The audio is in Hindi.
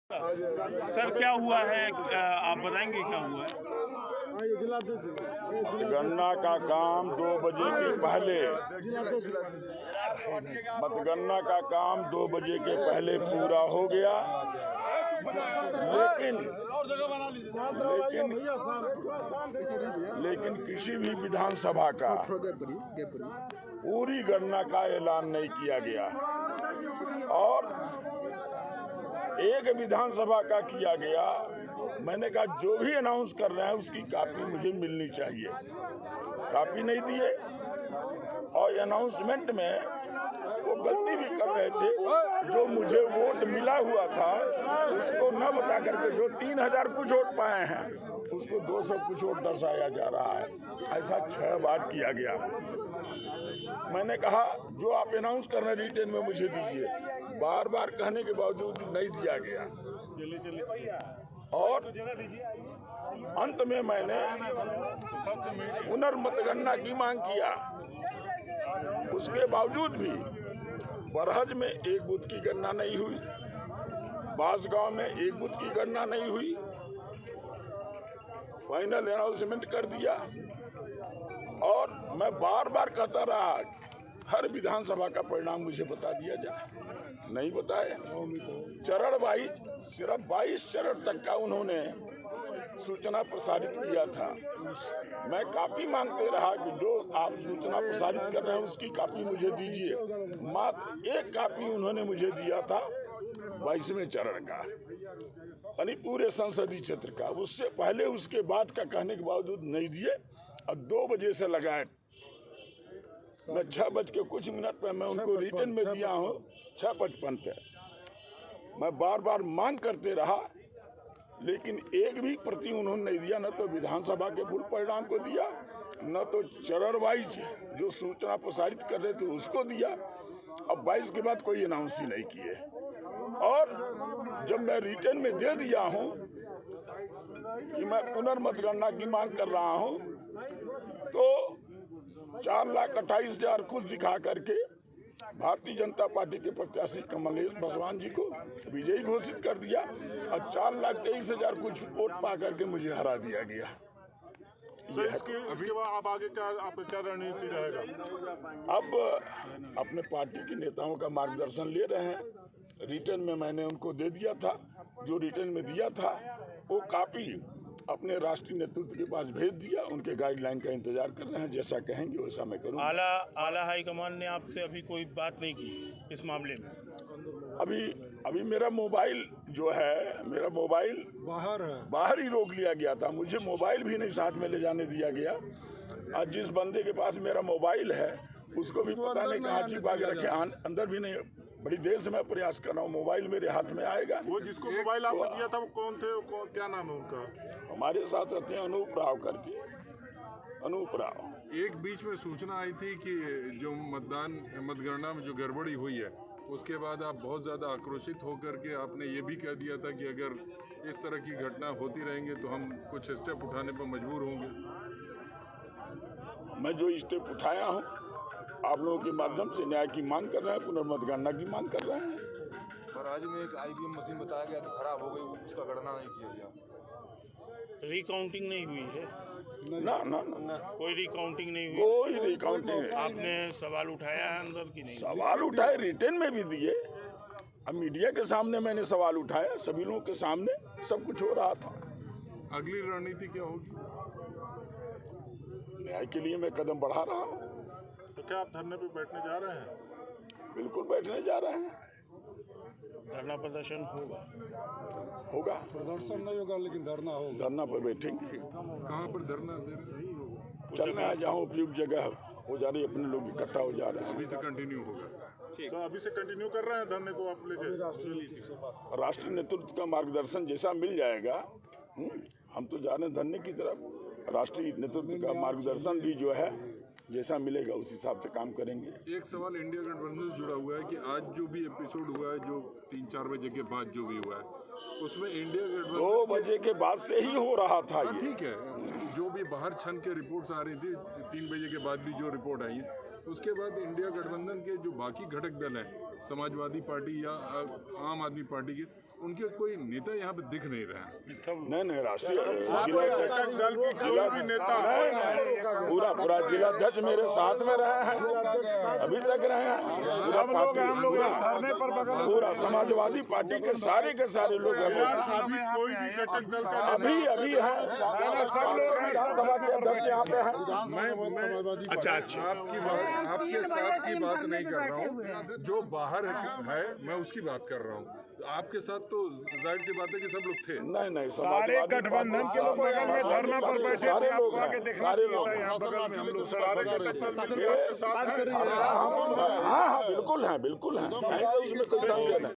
सर क्या हुआ है, आप बताएंगे क्या हुआ है? मतगणना का काम 2 बजे के पहले मतगणना का काम 2 बजे के पहले पूरा हो गया, लेकिन किसी भी विधानसभा का पूरी गणना का ऐलान नहीं किया गया और एक विधानसभा का किया गया। मैंने कहा जो भी अनाउंस कर रहे हैं उसकी कॉपी मुझे मिलनी चाहिए। कॉपी नहीं दिए और अनाउंसमेंट में वो गलती भी कर रहे थे। जो मुझे वोट मिला हुआ था उसको न बता करके जो 3000 कुछ वोट पाए हैं उसको 200 कुछ वोट दर्शाया जा रहा है। ऐसा 6 बार किया गया। मैंने कहा जो आप अनाउंस कर रहे हैं रिटर्न में मुझे दीजिए। बार बार कहने के बावजूद नहीं दिया गया और अंत में मैंने पुनर्मतगणना की मांग किया। उसके बावजूद भी बरहज में एक बूथ की गणना नहीं हुई, बांसगांव में एक बूथ की गणना नहीं हुई। फाइनल अनाउंसमेंट कर दिया और मैं बार बार कहता रहा हर विधानसभा का परिणाम मुझे बता दिया जाए, नहीं बताया। चरण वाइज सिर्फ 22 चरण तक का उन्होंने सूचना प्रसारित किया था। मैं कॉपी मांगते रहा कि जो आप सूचना प्रसारित कर रहे हैं उसकी कॉपी मुझे दीजिए। मात्र एक कॉपी उन्होंने मुझे दिया था 22वें चरण का, यानी पूरे संसदीय क्षेत्र का। उससे पहले उसके बाद का कहने के बावजूद नहीं दिए और 2 बजे से लगाए। मैं 6 बज के कुछ मिनट पे मैं उनको रिटर्न में दिया हूँ 6:55 पे। मैं बार बार मांग करते रहा लेकिन एक भी प्रति उन्होंने नहीं दिया। न तो विधानसभा के मूल परिणाम को दिया, न तो चरण वाइज जो सूचना प्रसारित कर रहे थे उसको दिया। अब 22 के बाद कोई अनाउंस ही नहीं किए। और जब मैं रिटर्न में दे दिया हूँ कि मैं पुनर्मतगणना की मांग कर रहा हूँ तो 4,28,000 कुछ दिखा करके भारतीय जनता पार्टी के प्रत्याशी कमलेश पासवान जी को विजयी घोषित कर दिया और 4,23,000 कुछ वोट पा करके मुझे हरा दिया गया। इसके बाद अब आगे आपका क्या रणनीति रहेगा? अब अपने पार्टी के नेताओं का मार्गदर्शन ले रहे हैं। रिटर्न में मैंने उनको दे दिया था, जो रिटर्न में दिया था वो कॉपी अपने राष्ट्रीय नेतृत्व के पास भेज दिया। उनके गाइडलाइन का इंतजार कर रहे हैं, जैसा कहेंगे वैसा मैं करूँगा। आला हाईकमान ने आपसे अभी कोई बात नहीं की इस मामले में? अभी मेरा मोबाइल जो है, मेरा मोबाइल बाहर ही रोक लिया गया था। मुझे मोबाइल भी नहीं साथ में ले जाने दिया गया। आज जिस बंदे के पास मेरा मोबाइल है उसको भी पता नहीं कहाँ छिपा के रखे, अंदर भी नहीं। बड़ी देर से मैं प्रयास कर रहा हूँ, मोबाइल मेरे हाथ में आएगा। वो जिसको मोबाइल आपको दिया था वो कौन थे? क्या नाम है उनका? हमारे साथ रहते हैं अनूप राव करके, अनूप राव। एक बीच में सूचना आई थी कि जो मतगणना में जो गड़बड़ी हुई है उसके बाद आप बहुत ज़्यादा आक्रोशित होकर के आपने ये भी कह दिया था कि अगर इस तरह की घटना होती रहेंगे तो हम कुछ स्टेप उठाने पर मजबूर होंगे। मैं जो स्टेप उठाया हूँ आप लोगों के माध्यम से न्याय की मांग कर रहे हैं, पुनर्मतगणना की मांग कर रहे हैं। राज्य में एक IVM मशीन बताया गया तो खराब हो गई, उसका गणना नहीं किया गया। रिकाउंटिंग नहीं हुई है? ना कोई रिकाउंटिंग नहीं हुई? कोई रिकाउंटिंग नहीं। आपने सवाल उठाया है अंदर की नहीं? सवाल उठाए, रिटर्न में भी दिए। अब मीडिया के सामने मैंने सवाल उठाया, सभी लोगों के सामने सब कुछ हो रहा था। अगली रणनीति क्या होगी? न्याय के लिए मैं कदम बढ़ा रहा हूँ। तो क्या आप धरने पे बैठने जा रहे हैं? बिल्कुल बैठने जा रहे हैं। धरना प्रदर्शन होगा। प्रदर्शन नहीं होगा लेकिन धरना होगा। धरना पर बैठेंगे। कहाँ पर धरना दे रहे हैं? चल रहे हैं जहाँ उपयुक्त जगह हो जा रही, अपने लोग इकट्ठा हो जा रहे हैं। अभी से कंटिन्यू होगा? तो अभी से कंटिन्यू कर रहे हैं धरने को आप लेके? राष्ट्रीय नेतृत्व का मार्गदर्शन जैसा मिल जाएगा, हम तो जा रहे हैं धरने की तरफ। राष्ट्रीय नेतृत्व का मार्गदर्शन भी जो है जैसा मिलेगा उस हिसाब से काम करेंगे। एक सवाल इंडिया गठबंधन से जुड़ा हुआ है कि आज जो भी एपिसोड हुआ है, जो 3-4 बजे के बाद जो भी हुआ है, उसमें इंडिया गठबंधन 2 बजे के बाद से ही हो रहा था ये। ठीक है, जो भी बाहर छन के रिपोर्ट्स आ रही थी 3 बजे के बाद भी जो रिपोर्ट आई है, उसके बाद इंडिया गठबंधन के जो बाकी घटक दल हैं, समाजवादी पार्टी या आम आदमी पार्टी के, उनके कोई नेता यहाँ पे दिख नहीं रहे हैं। नहीं राष्ट्रीय घटक दल की कोई भी नेता पूरा जिलाध्यक्ष मेरे साथ में रहे हैं, अभी तक रहे हैं। पूरा समाजवादी पार्टी के सारे लोग हैं। अभी कोई भी घटक दल का अभी है विधानसभा के अध्यक्ष यहाँ पे हैं। अच्छा आपके साथ की बात नहीं कर रहा हूँ, जो बाहर है मैं उसकी बात कर रहा हूँ। आपके साथ तो जाहिर सी बात है कि सब लोग थे। नहीं सारे गठबंधन के लोग बगल में धरना पर बैठे थे, सारे लोग आपको आके देखना सारे चाहिए लोग था यहाँ बगल में हम लोग। हाँ बिल्कुल है, उसमें कोई संदेह नहीं।